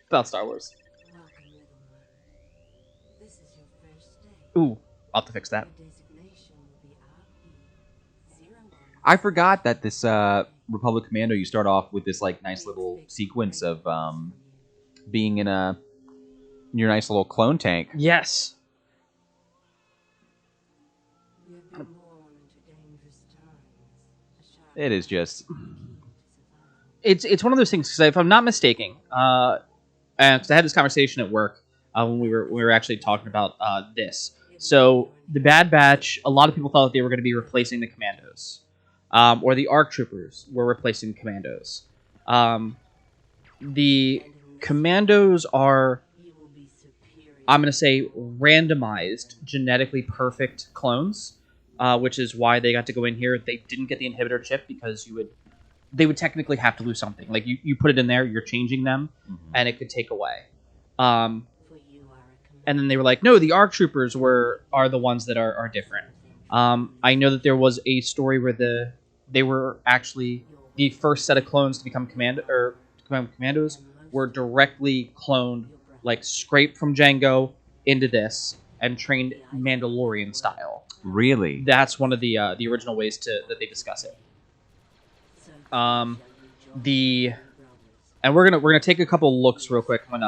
about Star Wars. Ooh, I'll have to fix that. I forgot that this Republic Commando, you start off with this like nice little sequence of being in your nice little clone tank. Yes. It is just It's one of those things because if I'm not mistaken, and 'cause I had this conversation at work when we were actually talking about this. So the Bad Batch, a lot of people thought they were going to be replacing the Commandos, or the ARC Troopers were replacing the Commandos. The Commandos are, I'm going to say, randomized, genetically perfect clones, which is why they got to go in here. They didn't get the inhibitor chip because they would technically have to lose something. Like you put it in there, you're changing them, and it could take away. And then they were like, no, the ARC Troopers are the ones that are different. I know that there was a story where they were actually the first set of clones to become commandos were directly cloned, like scraped from Django into this and trained Mandalorian style. really That's one of the original ways that they discuss it. And we're gonna take a couple looks real quick when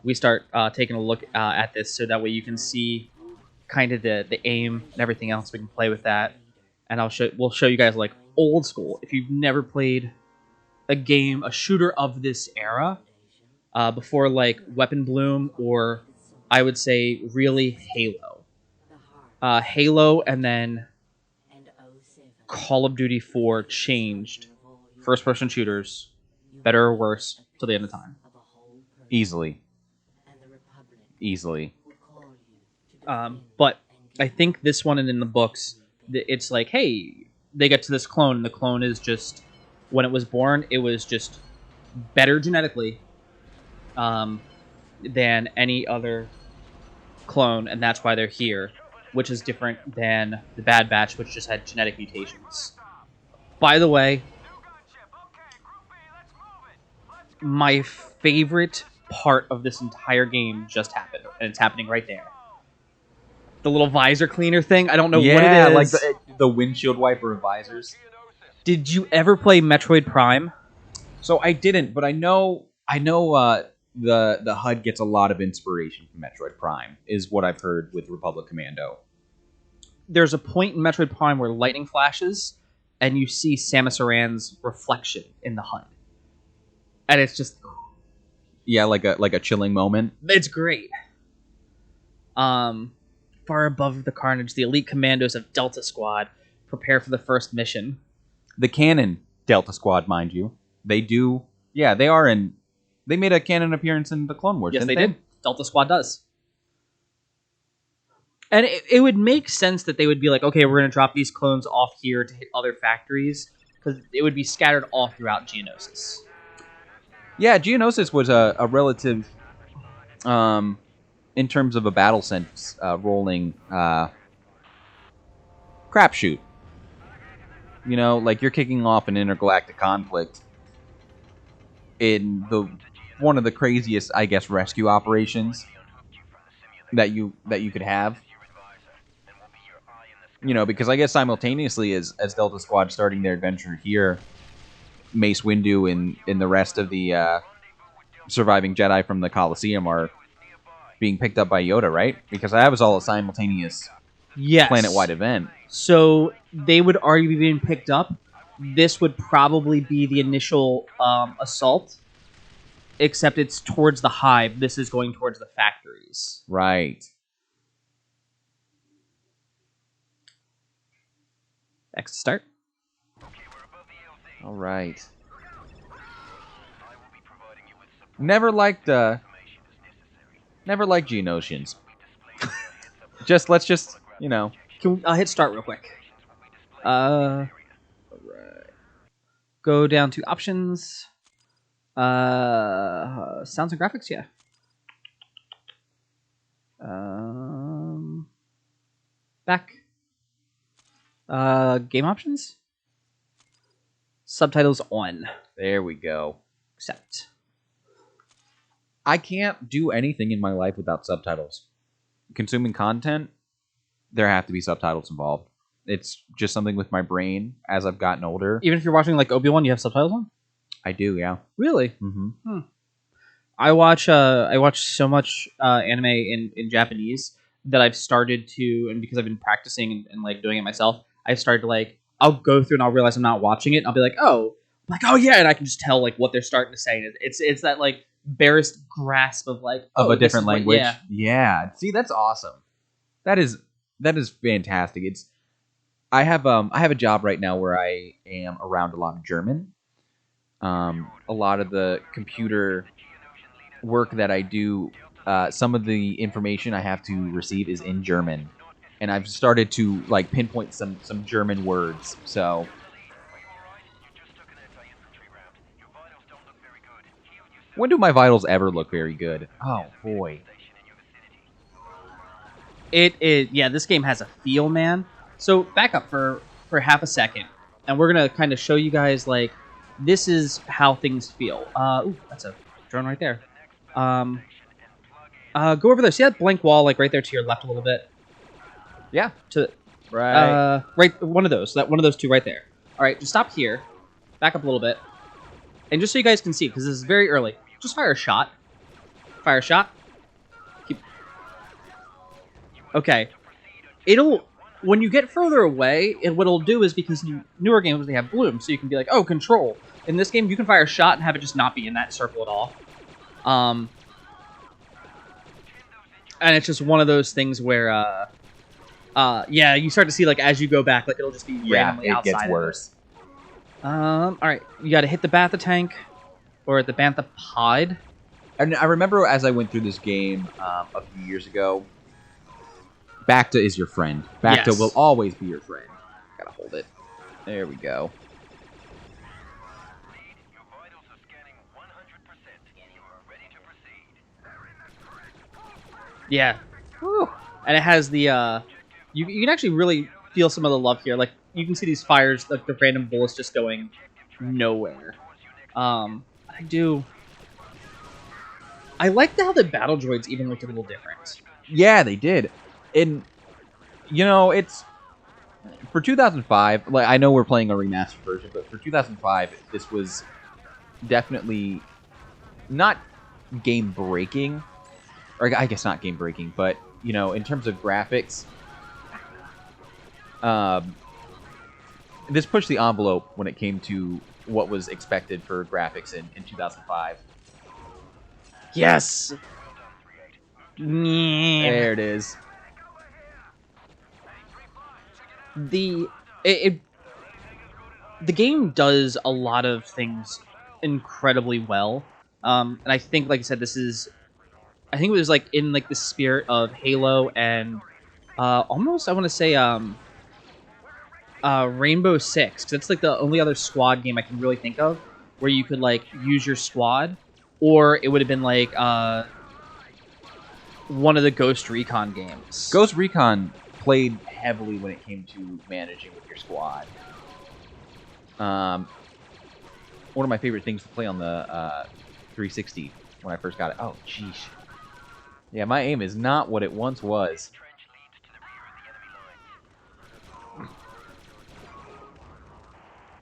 we start taking a look at this, so that way you can see kind of the aim and everything else. We can play with that, and we'll show you guys like old school. If you've never played a shooter of this era before, like Weapon Bloom, or I would say really Halo, Halo, and then Call of Duty 4 changed first-person shooters, better or worse, till the end of time. easily. But I think this one and in the books, it's like, hey, they get to this clone, and the clone is just, when it was born, it was just better genetically than any other clone, and that's why they're here, which is different than the Bad Batch, which just had genetic mutations. By the way, my favorite part of this entire game just happened, and it's happening right there. The little visor cleaner thing. I don't know what it is. Like the windshield wiper and visors. Did you ever play Metroid Prime? So I didn't, but I know the HUD gets a lot of inspiration from Metroid Prime, is what I've heard with Republic Commando. There's a point in Metroid Prime where lightning flashes, and you see Samus Aran's reflection in the HUD, and it's just like a chilling moment. it's great. Far above the carnage, the elite commandos of Delta Squad prepare for the first mission. The canon Delta Squad, mind you, they do. Yeah, they are in. They made a canon appearance in the Clone Wars. Yes, didn't they did. Delta Squad does. And it would make sense that they would be like, okay, we're going to drop these clones off here to hit other factories, because it would be scattered all throughout Geonosis. Yeah, Geonosis was a relative, in terms of a battle sense, rolling crapshoot. You know, like you're kicking off an intergalactic conflict in one of the craziest, I guess, rescue operations that you could have. You know, because I guess simultaneously as Delta Squad starting their adventure here, Mace Windu and the rest of the surviving Jedi from the Colosseum are being picked up by Yoda, right? Because that was all a simultaneous planet-wide event. So they would already be being picked up. This would probably be the initial assault, except it's towards the hive. This is going towards the factories. Right. X to start. All right. Never liked Geonosians. let's just, you know. I'll hit start real quick. Right. Go down to options. Sounds and graphics, yeah. Back. Game options. Subtitles on. There we go. Accept. I can't do anything in my life without subtitles. Consuming content, there have to be subtitles involved. It's just something with my brain as I've gotten older. Even if you're watching like Obi-Wan, you have subtitles on? I do, yeah. Really? Mm-hmm. I watch so much anime in Japanese that I've started to, and because I've been practicing and like doing it myself, I've started to like, I'll go through and I'll realize I'm not watching it. And I'll be like, oh yeah, and I can just tell like what they're starting to say. It's that like barest grasp of like Of a different language. Yeah. See, that's awesome. That is fantastic. I have a job right now where I am around a lot of German. A lot of the computer work that I do, some of the information I have to receive is in German, and I've started to like pinpoint some German words. So when do my vitals ever look very good? Oh boy. This game has a feel, man. So back up for half a second, and we're gonna kind of show you guys like this is how things feel. Ooh, that's a drone right there. Go over there. See that blank wall like right there to your left a little bit. Yeah. To Right. right one of those. That one of those two right there. All right, just stop here. Back up a little bit, and just so you guys can see, because this is very early. Just fire a shot. Fire a shot. Keep. Okay. When you get further away, what it'll do is, because newer games, they have bloom, so you can be like, oh, control. In this game, you can fire a shot and have it just not be in that circle at all. And it's just one of those things where, you start to see, like, as you go back, like, it'll just be randomly outside. Yeah, it gets worse. All right, you got to hit the Bantha tank, or the Bantha pod. And I remember as I went through this game a few years ago, Bacta is your friend. Bacta will always be your friend. Gotta hold it. There we go. Yeah. Whew. And it has the, you can actually really feel some of the love here. Like, you can see these fires, like the random bullets just going nowhere. I liked how the battle droids even looked a little different. Yeah, they did. And, it's... For 2005, like I know we're playing a remastered version, but for 2005, this was definitely not game-breaking. Or I guess not game-breaking, but, in terms of graphics, this pushed the envelope when it came to what was expected for graphics in 2005. Yes! There it is. The game does a lot of things incredibly well. And I think, like I said, I think it was like in like the spirit of Halo and almost I want to say Rainbow Six, because it's like the only other squad game I can really think of where you could like use your squad, or it would have been like one of the Ghost Recon games. Ghost Recon played heavily when it came to managing with your squad. One of my favorite things to play on the 360 when I first got it. Oh, jeez. Yeah, my aim is not what it once was.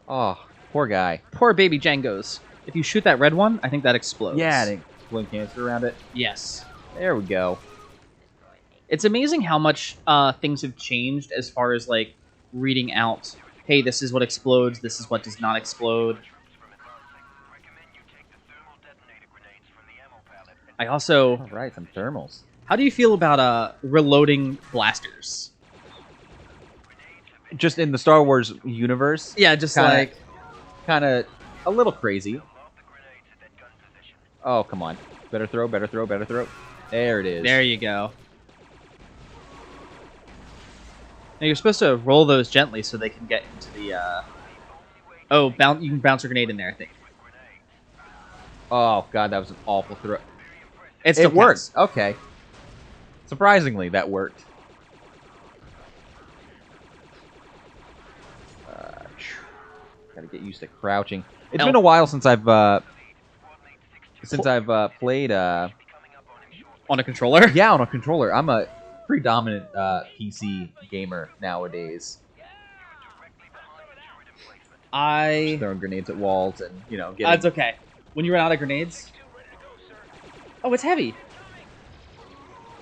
Oh, poor guy. Poor baby Django's. If you shoot that red one, I think that explodes. Yeah, and explode cancer around it. Yes. There we go. It's amazing how much things have changed as far as like reading out, hey, this is what explodes, this is what does not explode. I also... All right, some thermals. How do you feel about reloading blasters? Just in the Star Wars universe? Yeah, just kind of a little crazy. Oh, come on. Better throw, better throw, better throw. There it is. There you go. Now you're supposed to roll those gently so they can get into the... you can bounce a grenade in there, I think. Oh, God, that was an awful throw. It worked. Okay. Surprisingly, that worked. Gotta get used to crouching. It's been a while since I've since I've played On a controller? yeah, on a controller. I'm a predominant PC gamer nowadays. Just throwing grenades at walls and getting. It's okay. When you run out of grenades. Oh, it's heavy.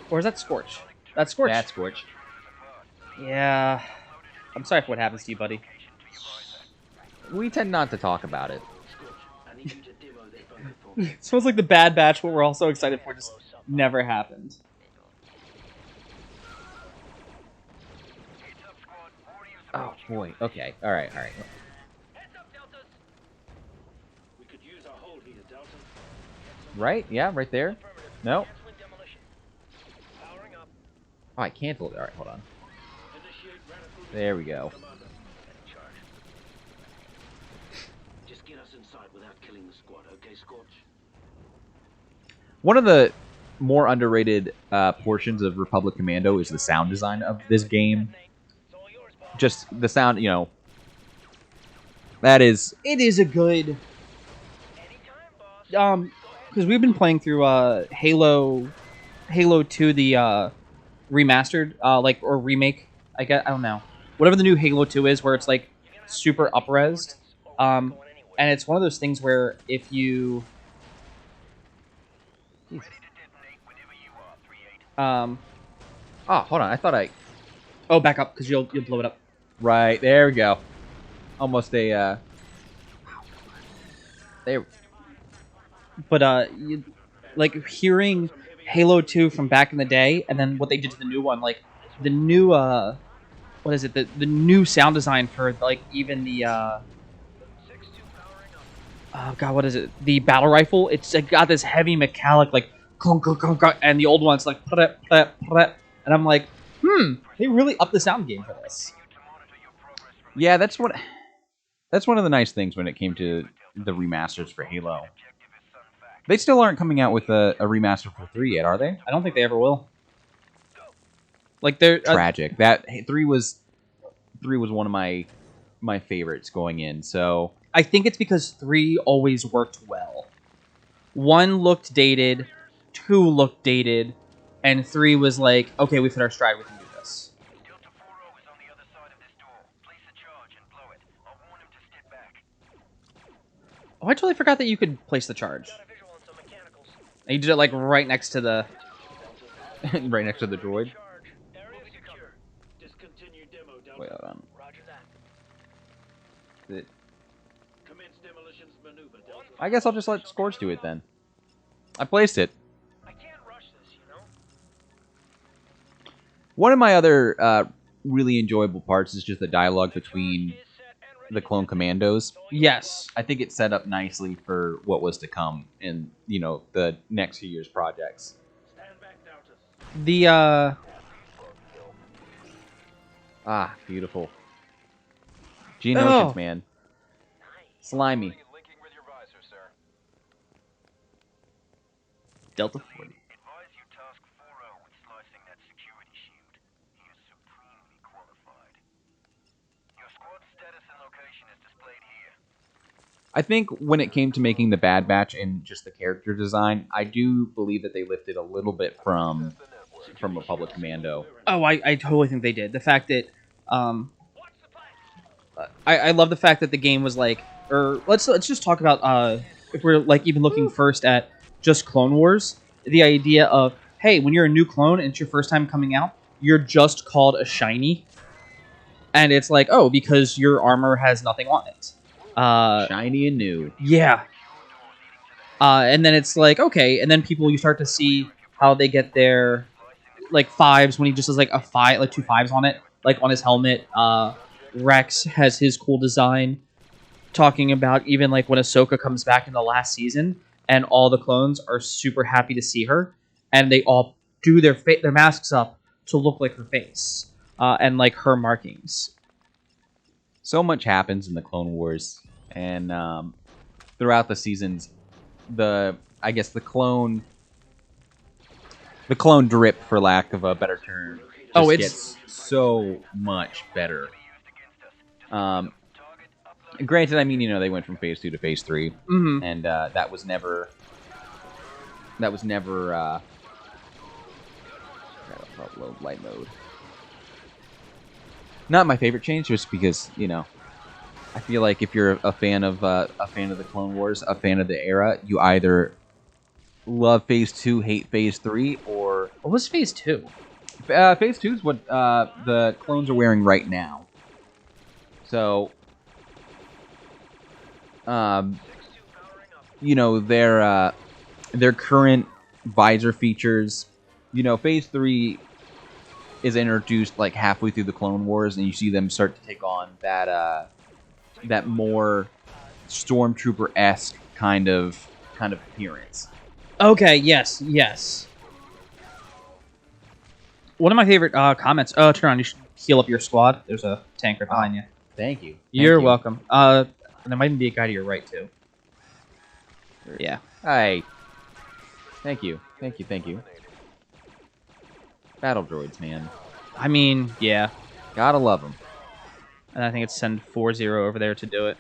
Or is that Scorch? That's Scorch. That's Scorch. Yeah. I'm sorry for what happens to you, buddy. We tend not to talk about it. It smells like the Bad Batch, what we're all so excited for, just never happened. Oh boy. Okay. All right. All right. Right? Yeah, right there. No. Oh, I canceled it. All right, hold on. There we go. Just get us inside without killing the squad, okay, Scorch? One of the more underrated portions of Republic Commando is the sound design of this game. Just the sound, that is... It is a good... because we've been playing through Halo 2, the remastered, or remake, I don't know. Whatever the new Halo 2 is, where it's, like, super up-resed. And it's one of those things where if you... Oh, hold on. I thought I... Oh, back up, because you'll blow it up. Right, there we go. Almost a... There. But, like, hearing Halo 2 from back in the day, and then what they did to the new one, like, the new, what is it? The new sound design for, like, even the, oh, God, what is it? The battle rifle, it's like, got this heavy metallic, like, clunk, clunk, clunk, clunk, and the old one's like, and I'm like, they really upped the sound game for this. Yeah, that's one of the nice things when it came to the remasters for Halo. They still aren't coming out with a remaster for 3 yet, are they? I don't think they ever will. Like, they're... Tragic. That 3 was one of my favorites going in, so... I think it's because 3 always worked well. 1 looked dated, 2 looked dated, and 3 was like, okay, we've hit our stride, we can do this. Oh, I totally forgot that you could place the charge. And you did it, like, right next to the... right next to the droid. Wait, hold on. I guess I'll just let Scorch do it then. I placed it. One of my other really enjoyable parts is just the dialogue between the clone commandos. Yes. I think it set up nicely for what was to come in, the next few years' projects. The, Ah, beautiful. Geonosians, man. Slimy. Delta 40. I think when it came to making the Bad Batch and just the character design, I do believe that they lifted a little bit from Republic Commando. Oh, I totally think they did. The fact that, I love the fact that the game was like, or let's just talk about, if we're like even looking first at just Clone Wars, the idea of, hey, when you're a new clone and it's your first time coming out, you're just called a shiny. And it's like, oh, because your armor has nothing on it. Shiny and new. Yeah. And then it's like, okay, and then you start to see how they get their, like, 5s when he just has, like, 5, like, 2 5s on it, like, on his helmet. Rex has his cool design, talking about even, like, when Ahsoka comes back in the last season, and all the clones are super happy to see her, and they all do their masks up to look like her face, and, like, her markings. So much happens in the Clone Wars, and throughout the seasons, the clone drip, for lack of a better term, gets so much better. Granted, I mean, they went from phase 2 to phase 3, and that was never That was never low light mode. Not my favorite change, just because I feel like if you're a fan of the Clone Wars, a fan of the era, you either love Phase 2, hate Phase 3, or What was Phase 2? Phase 2 is what the clones are wearing right now. So, their current visor features. Phase 3 is introduced like halfway through the Clone Wars, and you see them start to take on that more stormtrooper-esque kind of appearance. Okay, yes. One of my favorite comments. Oh, turn on. You should heal up your squad. There's a tank right behind you. Thank you. You're welcome. There might even be a guy to your right, too. Yeah. Hi. Thank you. Battle droids, man. I mean, yeah. Gotta love them. And I think it's send 4-0 over there to do it.